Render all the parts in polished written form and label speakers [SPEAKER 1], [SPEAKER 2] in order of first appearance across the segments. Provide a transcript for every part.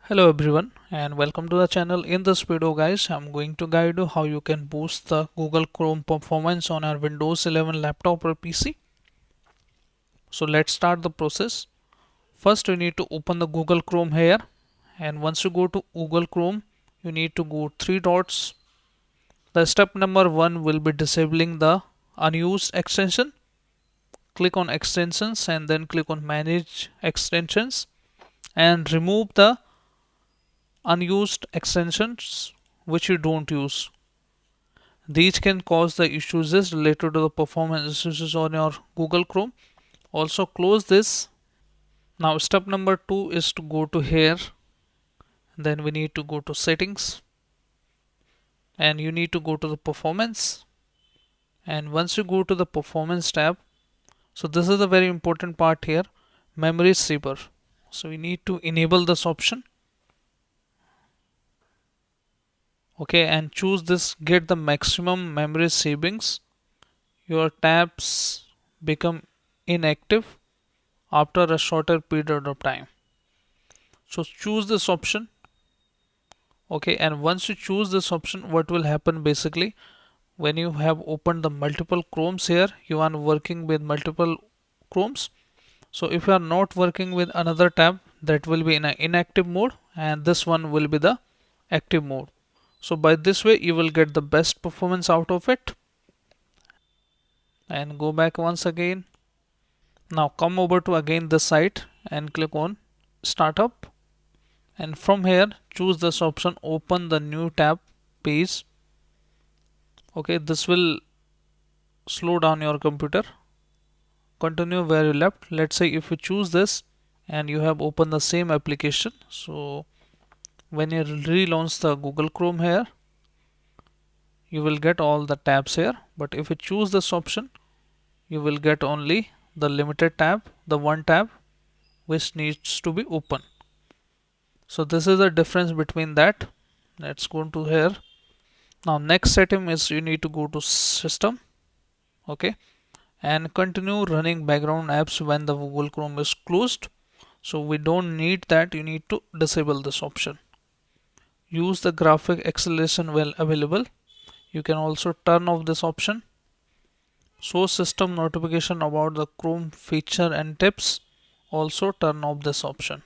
[SPEAKER 1] Hello everyone and welcome to the channel. In this video guys, I'm going to guide you how you can boost the Google Chrome performance on our Windows 11 laptop or PC. So let's start the process. First you need to open the Google Chrome here, and once you go to Google Chrome you need to go three dots. The step number 1 will be disabling the unused extension. Click on extensions and then click on manage extensions and remove the unused extensions which you don't use. These can cause the issues related to the performance issues on your Google Chrome. Also close this. Now step number 2 is to go to here, then we need to go to settings and you need to go to the performance, and once you go to the performance tab, so this is a very important part here, memory saver. So we need to enable this option. Okay, and choose this get the maximum memory savings. Your tabs become inactive after a shorter period of time. So choose this option. Okay, and once you choose this option, what will happen basically, when you have opened the multiple chromes here, you are working with multiple chromes. So if you are not working with another tab, that will be in an inactive mode and this one will be the active mode. So by this way you will get the best performance out of it. And go back once again. Now come over to again this site and click on startup, and from here choose this option open the new tab page. Okay, this will slow down your computer. Continue where you left. Let's say if you choose this and you have opened the same application, so when you relaunch the Google Chrome here, you will get all the tabs here. But if you choose this option, you will get only the limited tab, the one tab which needs to be open. So this is the difference between that. Let's go to here. Now next setting is you need to go to system. Okay, and continue running background apps when the Google Chrome is closed. So we don't need that. You need to disable this option. Use the graphic acceleration while available. You can also turn off this option. Show system notification about the Chrome feature and tips. Also turn off this option.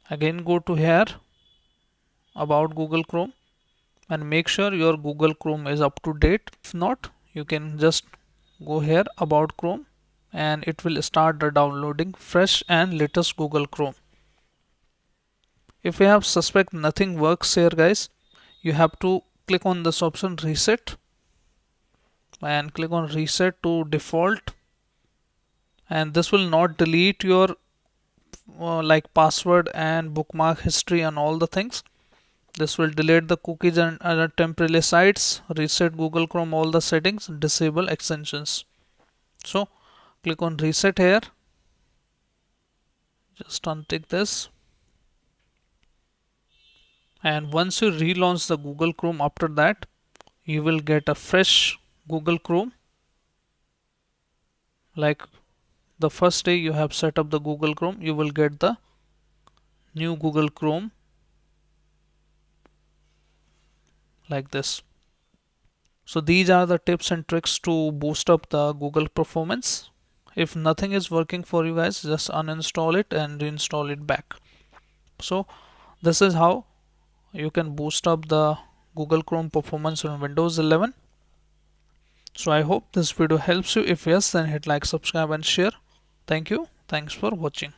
[SPEAKER 1] Again go to here about Google Chrome and make sure your Google Chrome is up to date. If not, you can just go here about Chrome and it will start the downloading fresh and latest Google Chrome. If you have suspect nothing works here guys, you have to click on this option reset and click on reset to default, and this will not delete your like password and bookmark history and all the things. This will delete the cookies and other temporary sites, reset Google Chrome all the settings, disable extensions. So click on reset here, just untick this, and once you relaunch the Google Chrome, after that you will get a fresh Google Chrome. Like the first day you have set up the Google Chrome, you will get the new Google Chrome like this. So these are the tips and tricks to boost up the Google performance. If nothing is working for you guys, just uninstall it and reinstall it back. So this is how you can boost up the Google Chrome performance on Windows 11. So I hope this video helps you. If yes, then hit like, subscribe and share. Thank you. Thanks for watching.